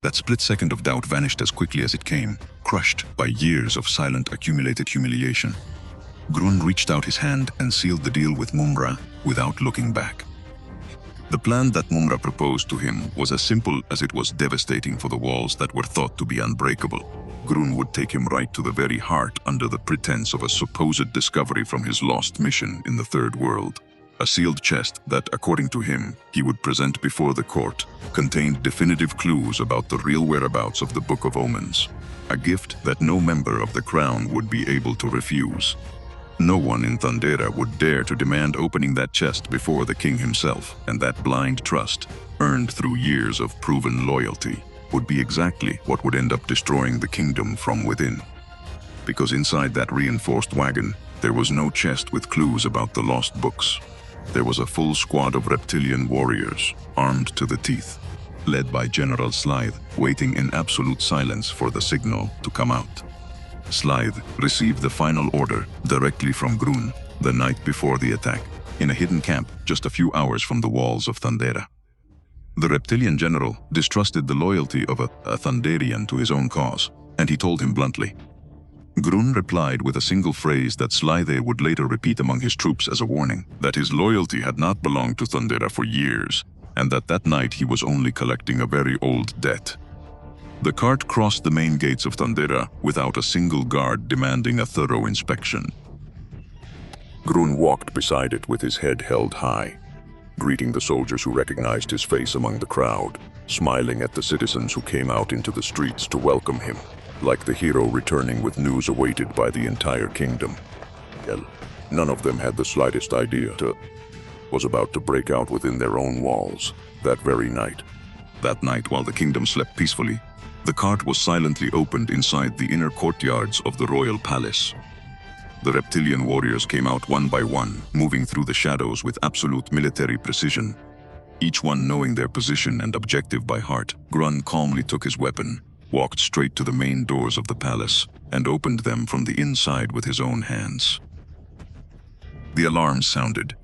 That split second of doubt vanished as quickly as it came, crushed by years of silent accumulated humiliation. Grune reached out his hand and sealed the deal with Mumra without looking back. The plan that Mumra proposed to him was as simple as it was devastating for the walls that were thought to be unbreakable. Grune would take him right to the very heart under the pretense of a supposed discovery from his lost mission in the Third World. A sealed chest that, according to him, he would present before the court, contained definitive clues about the real whereabouts of the Book of Omens. A gift that no member of the Crown would be able to refuse. No one in Thundera would dare to demand opening that chest before the king himself, and that blind trust, earned through years of proven loyalty, would be exactly what would end up destroying the kingdom from within. Because inside that reinforced wagon, there was no chest with clues about the lost books. There was a full squad of reptilian warriors, armed to the teeth, led by General Slythe, waiting in absolute silence for the signal to come out. Slythe received the final order directly from Grune the night before the attack, in a hidden camp just a few hours from the walls of Thundera. The reptilian general distrusted the loyalty of a Thunderian to his own cause, and he told him bluntly. Grune replied with a single phrase that Slythe would later repeat among his troops as a warning, that his loyalty had not belonged to Thundera for years, and that night he was only collecting a very old debt. The cart crossed the main gates of Thundera without a single guard demanding a thorough inspection. Grune walked beside it with his head held high, greeting the soldiers who recognized his face among the crowd, smiling at the citizens who came out into the streets to welcome him, like the hero returning with news awaited by the entire kingdom. None of them had the slightest idea was about to break out within their own walls that very night. That night, while the kingdom slept peacefully, the cart was silently opened inside the inner courtyards of the royal palace. The reptilian warriors came out one by one, moving through the shadows with absolute military precision. Each one knowing their position and objective by heart, Grune calmly took his weapon, walked straight to the main doors of the palace, and opened them from the inside with his own hands. The alarms sounded.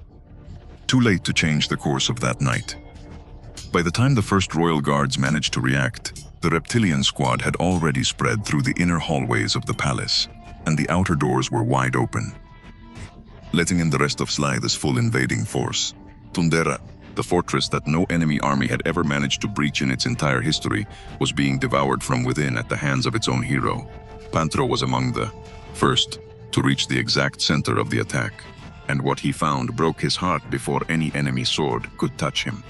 Too late to change the course of that night. By the time the first royal guards managed to react, the reptilian squad had already spread through the inner hallways of the palace, and the outer doors were wide open, letting in the rest of Slythe's full invading force. Thundera, the fortress that no enemy army had ever managed to breach in its entire history, was being devoured from within at the hands of its own hero. Pantro was among the first to reach the exact center of the attack, and what he found broke his heart before any enemy sword could touch him.